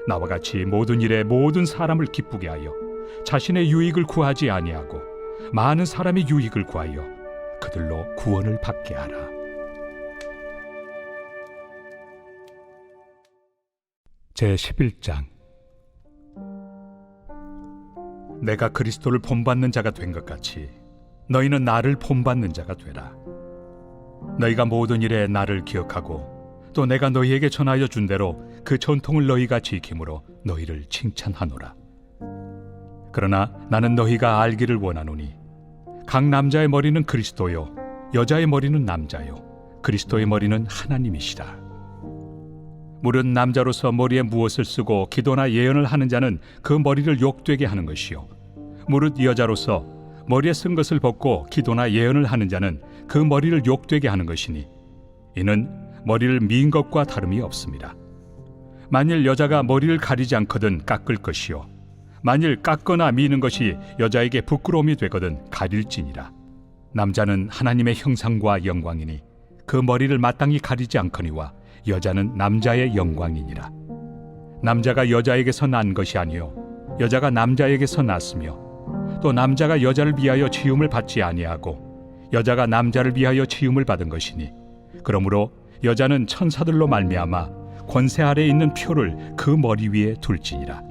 나와 같이 모든 일에 모든 사람을 기쁘게 하여 자신의 유익을 구하지 아니하고 많은 사람의 유익을 구하여 그들로 구원을 받게 하라. 제11장. 내가 그리스도를 본받는 자가 된 것 같이 너희는 나를 본받는 자가 되라. 너희가 모든 일에 나를 기억하고 또 내가 너희에게 전하여 준 대로 그 전통을 너희가 지킴으로 너희를 칭찬하노라. 그러나 나는 너희가 알기를 원하노니 각 남자의 머리는 그리스도요 여자의 머리는 남자요 그리스도의 머리는 하나님이시라. 무릇 남자로서 머리에 무엇을 쓰고 기도나 예언을 하는 자는 그 머리를 욕되게 하는 것이요 무릇 여자로서 머리에 쓴 것을 벗고 기도나 예언을 하는 자는 그 머리를 욕되게 하는 것이니 이는 머리를 민 것과 다름이 없습니다. 만일 여자가 머리를 가리지 않거든 깎을 것이요 만일 깎거나 미는 것이 여자에게 부끄러움이 되거든 가릴지니라. 남자는 하나님의 형상과 영광이니 그 머리를 마땅히 가리지 않거니와 여자는 남자의 영광이니라. 남자가 여자에게서 난 것이 아니요 여자가 남자에게서 났으며 또 남자가 여자를 위하여 지음을 받지 아니하고 여자가 남자를 위하여 지음을 받은 것이니 그러므로 여자는 천사들로 말미암아 권세 아래에 있는 표를 그 머리 위에 둘지니라.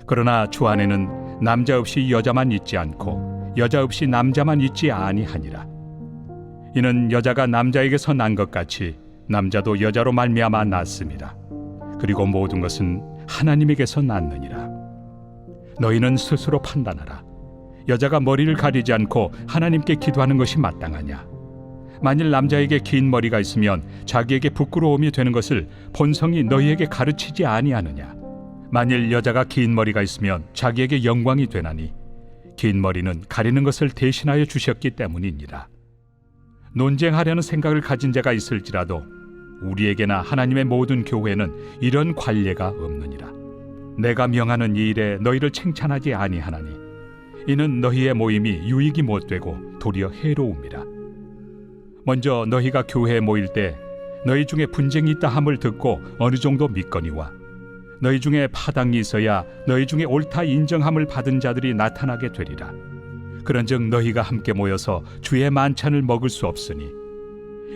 그러나 주 안에는 남자 없이 여자만 있지 않고 여자 없이 남자만 있지 아니하니라. 이는 여자가 남자에게서 난 것 같이 남자도 여자로 말미암아 났습니다. 그리고 모든 것은 하나님에게서 났느니라. 너희는 스스로 판단하라. 여자가 머리를 가리지 않고 하나님께 기도하는 것이 마땅하냐? 만일 남자에게 긴 머리가 있으면 자기에게 부끄러움이 되는 것을 본성이 너희에게 가르치지 아니하느냐? 만일 여자가 긴 머리가 있으면 자기에게 영광이 되나니 긴 머리는 가리는 것을 대신하여 주셨기 때문이니라. 논쟁하려는 생각을 가진 자가 있을지라도 우리에게나 하나님의 모든 교회는 이런 관례가 없느니라. 내가 명하는 이 일에 너희를 칭찬하지 아니하나니 이는 너희의 모임이 유익이 못되고 도리어 해로움이라. 먼저 너희가 교회에 모일 때 너희 중에 분쟁이 있다 함을 듣고 어느 정도 믿거니와 너희 중에 파당이 있어야 너희 중에 옳다 인정함을 받은 자들이 나타나게 되리라. 그런즉 너희가 함께 모여서 주의 만찬을 먹을 수 없으니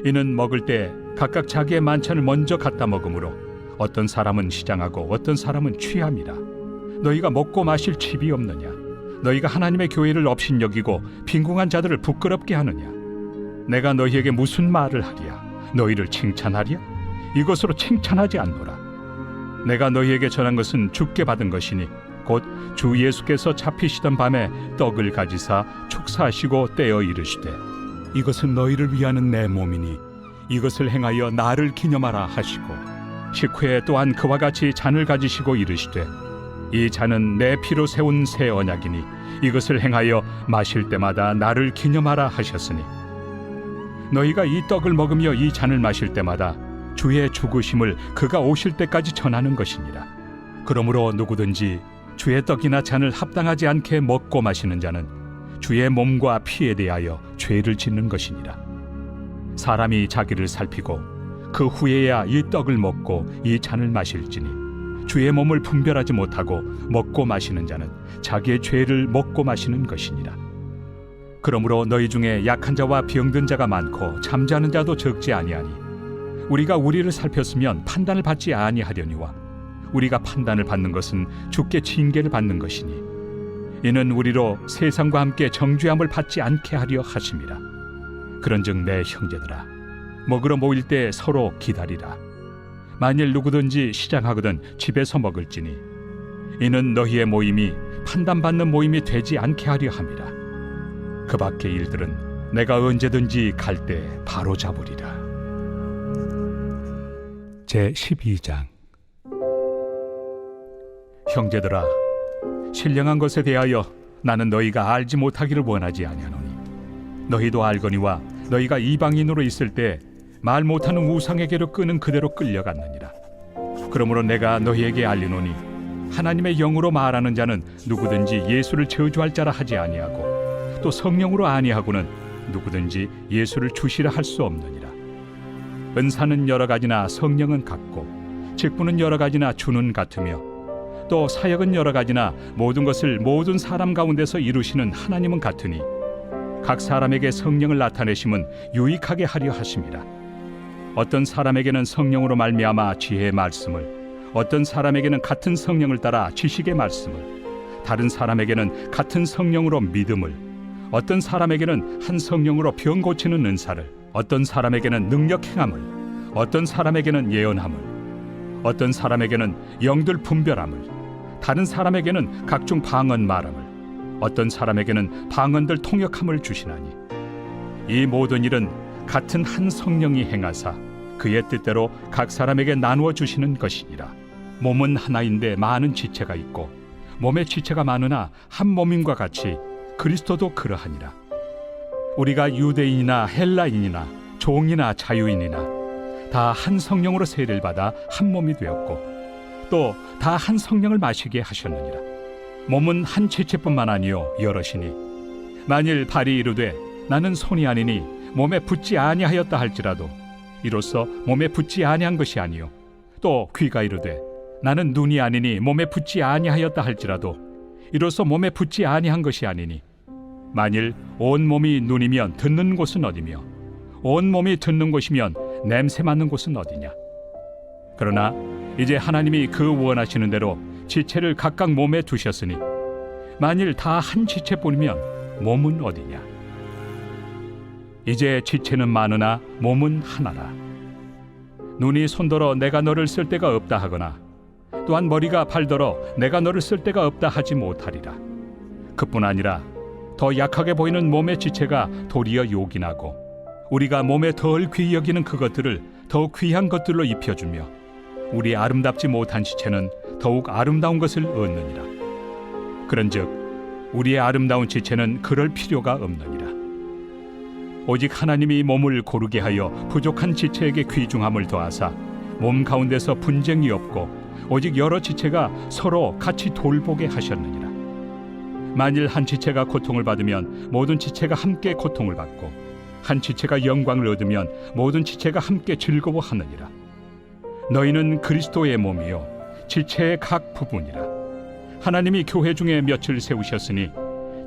이는 먹을 때 각각 자기의 만찬을 먼저 갖다 먹으므로 어떤 사람은 시장하고 어떤 사람은 취함이라. 너희가 먹고 마실 칩이 없느냐? 너희가 하나님의 교회를 업신여기고 빈궁한 자들을 부끄럽게 하느냐? 내가 너희에게 무슨 말을 하랴? 너희를 칭찬하랴? 이것으로 칭찬하지 않노라. 내가 너희에게 전한 것은 주께 받은 것이니 곧 주 예수께서 잡히시던 밤에 떡을 가지사 축사하시고 떼어 이르시되 이것은 너희를 위하는 내 몸이니 이것을 행하여 나를 기념하라 하시고 식후에 또한 그와 같이 잔을 가지시고 이르시되 이 잔은 내 피로 세운 새 언약이니 이것을 행하여 마실 때마다 나를 기념하라 하셨으니 너희가 이 떡을 먹으며 이 잔을 마실 때마다 주의 죽으심을 그가 오실 때까지 전하는 것이니라. 그러므로 누구든지 주의 떡이나 잔을 합당하지 않게 먹고 마시는 자는 주의 몸과 피에 대하여 죄를 짓는 것이니라. 사람이 자기를 살피고 그 후에야 이 떡을 먹고 이 잔을 마실지니 주의 몸을 분별하지 못하고 먹고 마시는 자는 자기의 죄를 먹고 마시는 것이니라. 그러므로 너희 중에 약한 자와 병든 자가 많고 잠자는 자도 적지 아니하니 우리가 우리를 살폈으면 판단을 받지 아니하려니와 우리가 판단을 받는 것은 주께 징계를 받는 것이니 이는 우리로 세상과 함께 정죄함을 받지 않게 하려 하심이라. 그런즉 내 형제들아, 먹으러 모일 때 서로 기다리라. 만일 누구든지 시장하거든 집에서 먹을지니 이는 너희의 모임이 판단받는 모임이 되지 않게 하려 함이라. 그 밖의 일들은 내가 언제든지 갈 때 바로 잡으리라. 제12장. 형제들아, 신령한 것에 대하여 나는 너희가 알지 못하기를 원하지 아니하노니 너희도 알거니와 너희가 이방인으로 있을 때 말 못하는 우상에게로 끄는 그대로 끌려갔느니라. 그러므로 내가 너희에게 알리노니 하나님의 영으로 말하는 자는 누구든지 예수를 저주할 자라 하지 아니하고 또 성령으로 아니하고는 누구든지 예수를 주시라 할 수 없느니라. 은사는 여러 가지나 성령은 같고 직분은 여러 가지나 주는 같으며 또 사역은 여러 가지나 모든 것을 모든 사람 가운데서 이루시는 하나님은 같으니 각 사람에게 성령을 나타내심은 유익하게 하려 하심이라. 어떤 사람에게는 성령으로 말미암아 지혜의 말씀을, 어떤 사람에게는 같은 성령을 따라 지식의 말씀을, 다른 사람에게는 같은 성령으로 믿음을, 어떤 사람에게는 한 성령으로 병 고치는 은사를, 어떤 사람에게는 능력 행함을, 어떤 사람에게는 예언함을, 어떤 사람에게는 영들 분별함을, 다른 사람에게는 각종 방언 말함을, 어떤 사람에게는 방언들 통역함을 주시나니 이 모든 일은 같은 한 성령이 행하사 그의 뜻대로 각 사람에게 나누어 주시는 것이니라. 몸은 하나인데 많은 지체가 있고 몸의 지체가 많으나 한 몸임과 같이 그리스도도 그러하니라. 우리가 유대인이나 헬라인이나 종이나 자유인이나 다 한 성령으로 세례를 받아 한 몸이 되었고 또 다 한 성령을 마시게 하셨느니라. 몸은 한 지체뿐만 아니요 여럿이니 만일 발이 이르되 나는 손이 아니니 몸에 붙지 아니하였다 할지라도 이로써 몸에 붙지 아니한 것이 아니요 또 귀가 이르되 나는 눈이 아니니 몸에 붙지 아니하였다 할지라도 이로써 몸에 붙지 아니한 것이 아니니 만일 온 몸이 눈이면 듣는 곳은 어디며 온 몸이 듣는 곳이면 냄새 맡는 곳은 어디냐. 그러나 이제 하나님이 그 원하시는 대로 지체를 각각 몸에 두셨으니 만일 다 한 지체뿐이면 몸은 어디냐. 이제 지체는 많으나 몸은 하나라. 눈이 손더러 내가 너를 쓸 데가 없다 하거나 또한 머리가 발더러 내가 너를 쓸 데가 없다 하지 못하리라. 그뿐 아니라 더 약하게 보이는 몸의 지체가 도리어 요긴하고 우리가 몸에 덜 귀히 여기는 그것들을 더욱 귀한 것들로 입혀주며 우리 아름답지 못한 지체는 더욱 아름다운 것을 얻느니라. 그런즉 우리의 아름다운 지체는 그럴 필요가 없느니라. 오직 하나님이 몸을 고르게 하여 부족한 지체에게 귀중함을 더하사 몸 가운데서 분쟁이 없고 오직 여러 지체가 서로 같이 돌보게 하셨느니라. 만일 한 지체가 고통을 받으면 모든 지체가 함께 고통을 받고 한 지체가 영광을 얻으면 모든 지체가 함께 즐거워하느니라. 너희는 그리스도의 몸이요 지체의 각 부분이라. 하나님이 교회 중에 몇을 세우셨으니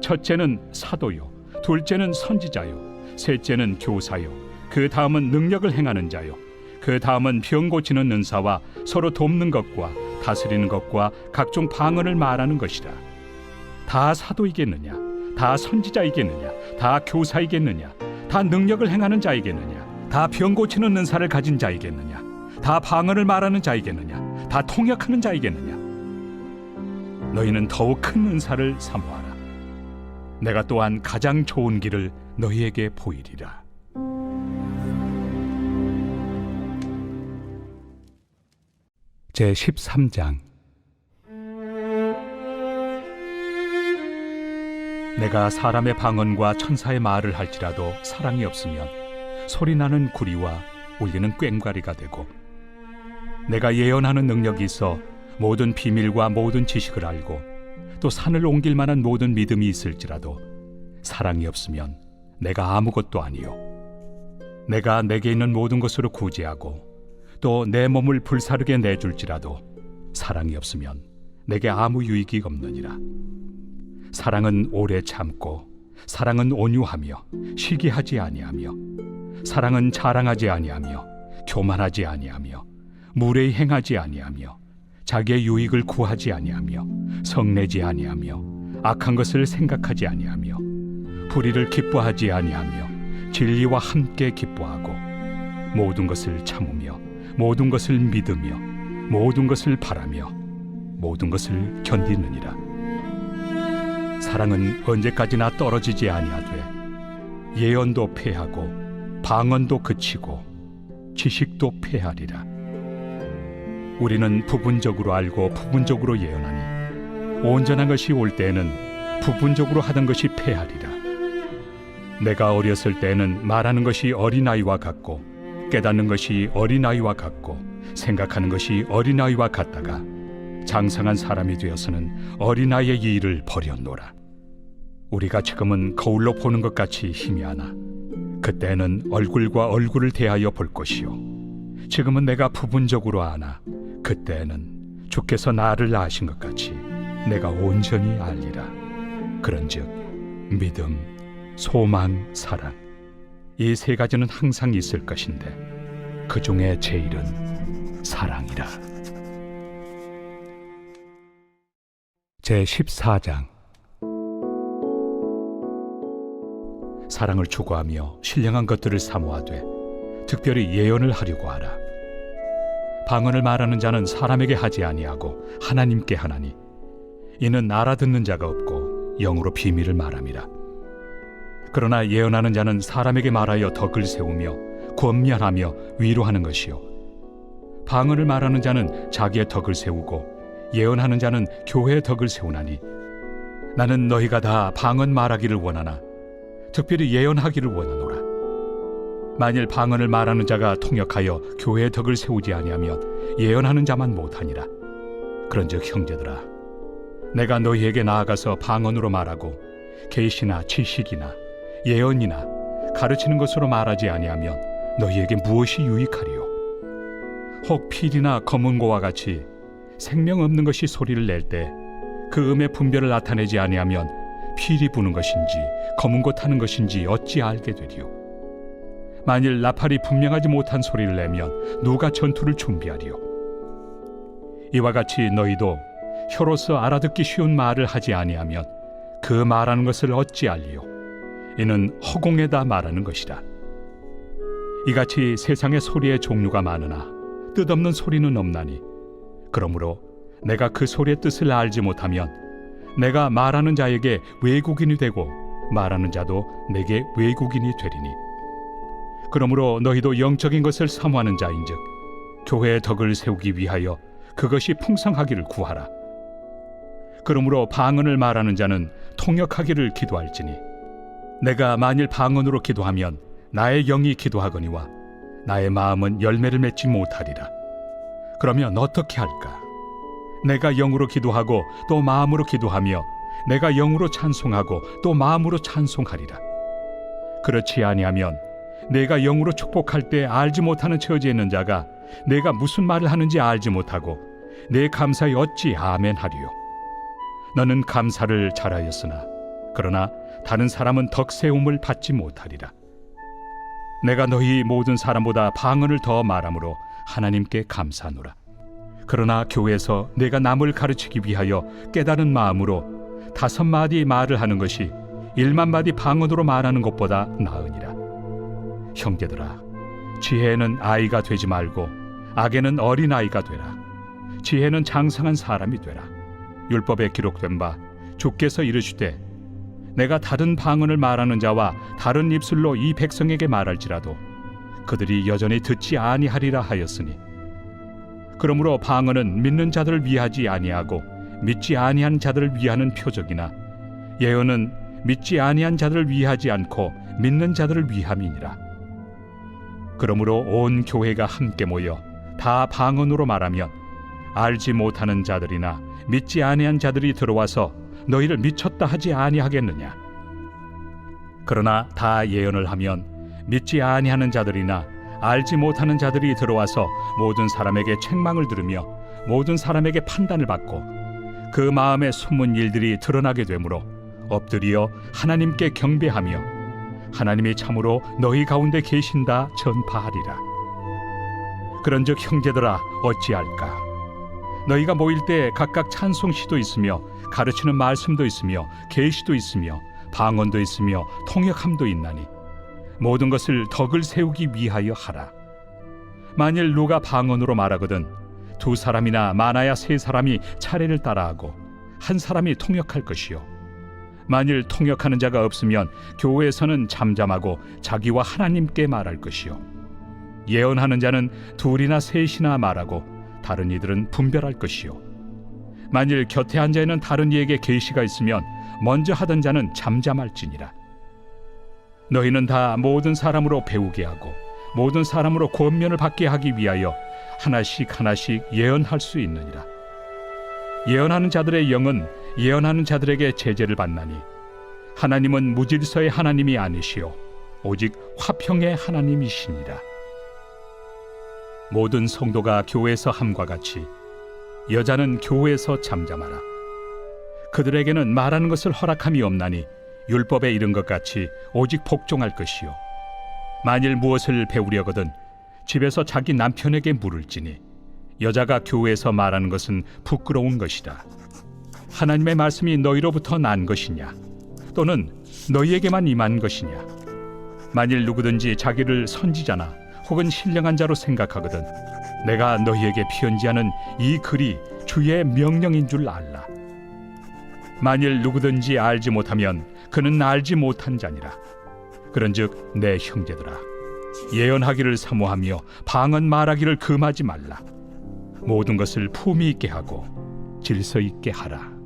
첫째는 사도요 둘째는 선지자요 셋째는 교사요 그 다음은 능력을 행하는 자요 그 다음은 병 고치는 은사와 서로 돕는 것과 다스리는 것과 각종 방언을 말하는 것이라. 다 사도이겠느냐 다 선지자이겠느냐 다 교사이겠느냐 다 능력을 행하는 자이겠느냐 다 병 고치는 은사를 가진 자이겠느냐 다 방언을 말하는 자이겠느냐 다 통역하는 자이겠느냐. 너희는 더욱 큰 은사를 사모하라. 내가 또한 가장 좋은 길을 너희에게 보이리라. 제13장. 내가 사람의 방언과 천사의 말을 할지라도 사랑이 없으면 소리나는 구리와 울리는 꽹과리가 되고 내가 예언하는 능력이 있어 모든 비밀과 모든 지식을 알고 또 산을 옮길 만한 모든 믿음이 있을지라도 사랑이 없으면 내가 아무것도 아니요. 내가 내게 있는 모든 것으로 구제하고 또 내 몸을 불사르게 내줄지라도 사랑이 없으면 내게 아무 유익이 없느니라. 사랑은 오래 참고 사랑은 온유하며 시기하지 아니하며 사랑은 자랑하지 아니하며 교만하지 아니하며 무례히 행하지 아니하며 자기의 유익을 구하지 아니하며 성내지 아니하며 악한 것을 생각하지 아니하며 불의를 기뻐하지 아니하며 진리와 함께 기뻐하고 모든 것을 참으며 모든 것을 믿으며 모든 것을 바라며 모든 것을 견디느니라. 사랑은 언제까지나 떨어지지 아니하되 예언도 패하고 방언도 그치고 지식도 패하리라. 우리는 부분적으로 알고 부분적으로 예언하니 온전한 것이 올 때에는 부분적으로 하던 것이 패하리라. 내가 어렸을 때에는 말하는 것이 어린아이와 같고 깨닫는 것이 어린아이와 같고 생각하는 것이 어린아이와 같다가 장성한 사람이 되어서는 어린아이의 일을 버렸노라. 우리가 지금은 거울로 보는 것 같이 희미하나 그때는 얼굴과 얼굴을 대하여 볼 것이요 지금은 내가 부분적으로 아나 그때는 주께서 나를 아신 것 같이 내가 온전히 알리라. 그런즉 믿음, 소망, 사랑 이 세 가지는 항상 있을 것인데 그 중에 제일은 사랑이라. 제14장. 사랑을 추구하며 신령한 것들을 사모하되 특별히 예언을 하려고 하라. 방언을 말하는 자는 사람에게 하지 아니하고 하나님께 하나니 이는 알아듣는 자가 없고 영으로 비밀을 말함이라. 그러나 예언하는 자는 사람에게 말하여 덕을 세우며 권면하며 위로하는 것이요 방언을 말하는 자는 자기의 덕을 세우고 예언하는 자는 교회의 덕을 세우나니 나는 너희가 다 방언 말하기를 원하나 특별히 예언하기를 원하노라. 만일 방언을 말하는 자가 통역하여 교회의 덕을 세우지 아니하면 예언하는 자만 못하니라. 그런즉 형제들아, 내가 너희에게 나아가서 방언으로 말하고 계시나 지식이나 예언이나 가르치는 것으로 말하지 아니하면 너희에게 무엇이 유익하리요? 혹 필이나 검은고와 같이 생명 없는 것이 소리를 낼 때 그 음의 분별을 나타내지 아니하면 필이 부는 것인지 검은고 타는 것인지 어찌 알게 되리요? 만일 나팔이 분명하지 못한 소리를 내면 누가 전투를 준비하리요? 이와 같이 너희도 혀로서 알아듣기 쉬운 말을 하지 아니하면 그 말하는 것을 어찌 알리요? 이는 허공에다 말하는 것이라. 이같이 세상의 소리의 종류가 많으나 뜻없는 소리는 없나니 그러므로 내가 그 소리의 뜻을 알지 못하면 내가 말하는 자에게 외국인이 되고 말하는 자도 내게 외국인이 되리니 그러므로 너희도 영적인 것을 사모하는 자인즉 교회의 덕을 세우기 위하여 그것이 풍성하기를 구하라. 그러므로 방언을 말하는 자는 통역하기를 기도할지니 내가 만일 방언으로 기도하면 나의 영이 기도하거니와 나의 마음은 열매를 맺지 못하리라. 그러면 어떻게 할까? 내가 영으로 기도하고 또 마음으로 기도하며 내가 영으로 찬송하고 또 마음으로 찬송하리라. 그렇지 아니하면 내가 영으로 축복할 때 알지 못하는 처지에 있는 자가 내가 무슨 말을 하는지 알지 못하고 내 감사에 어찌 아멘 하리요? 너는 감사를 잘하였으나 그러나 다른 사람은 덕세움을 받지 못하리라. 내가 너희 모든 사람보다 방언을 더 말함으로 하나님께 감사하노라. 그러나 교회에서 내가 남을 가르치기 위하여 깨달은 마음으로 5마디 말을 하는 것이 1만마디 방언으로 말하는 것보다 나으니라. 형제들아, 지혜에는 아이가 되지 말고 악에는 어린아이가 되라. 지혜는 장성한 사람이 되라. 율법에 기록된 바 주께서 이르시되 내가 다른 방언을 말하는 자와 다른 입술로 이 백성에게 말할지라도 그들이 여전히 듣지 아니하리라 하였으니 그러므로 방언은 믿는 자들을 위하지 아니하고 믿지 아니한 자들을 위하는 표적이나 예언은 믿지 아니한 자들을 위하지 않고 믿는 자들을 위함이니라. 그러므로 온 교회가 함께 모여 다 방언으로 말하면 알지 못하는 자들이나 믿지 아니한 자들이 들어와서 너희를 미쳤다 하지 아니하겠느냐? 그러나 다 예언을 하면 믿지 아니하는 자들이나 알지 못하는 자들이 들어와서 모든 사람에게 책망을 들으며 모든 사람에게 판단을 받고 그 마음에 숨은 일들이 드러나게 되므로 엎드려 하나님께 경배하며 하나님이 참으로 너희 가운데 계신다 전파하리라. 그런즉 형제들아 어찌할까? 너희가 모일 때 각각 찬송시도 있으며 가르치는 말씀도 있으며 계시도 있으며 방언도 있으며 통역함도 있나니 모든 것을 덕을 세우기 위하여 하라. 만일 누가 방언으로 말하거든 두 사람이나 많아야 세 사람이 차례를 따라하고 한 사람이 통역할 것이요 만일 통역하는 자가 없으면 교회에서는 잠잠하고 자기와 하나님께 말할 것이요 예언하는 자는 둘이나 셋이나 말하고 다른 이들은 분별할 것이요 만일 곁에 앉아 있는 다른 이에게 계시가 있으면 먼저 하던 자는 잠잠할지니라. 너희는 다 모든 사람으로 배우게 하고 모든 사람으로 권면을 받게 하기 위하여 하나씩 하나씩 예언할 수 있느니라. 예언하는 자들의 영은 예언하는 자들에게 제재를 받나니 하나님은 무질서의 하나님이 아니시오 오직 화평의 하나님이시니라. 모든 성도가 교회에서 함과 같이 여자는 교회에서 잠잠하라. 그들에게는 말하는 것을 허락함이 없나니 율법에 이른 것 같이 오직 복종할 것이요 만일 무엇을 배우려거든 집에서 자기 남편에게 물을지니 여자가 교회에서 말하는 것은 부끄러운 것이다. 하나님의 말씀이 너희로부터 난 것이냐 또는 너희에게만 임한 것이냐. 만일 누구든지 자기를 선지자나 혹은 신령한 자로 생각하거든 내가 너희에게 편지하는 이 글이 주의 명령인 줄 알라. 만일 누구든지 알지 못하면 그는 알지 못한 자니라. 그런즉 내 형제들아 예언하기를 사모하며 방언 말하기를 금하지 말라. 모든 것을 품위 있게 하고 질서 있게 하라.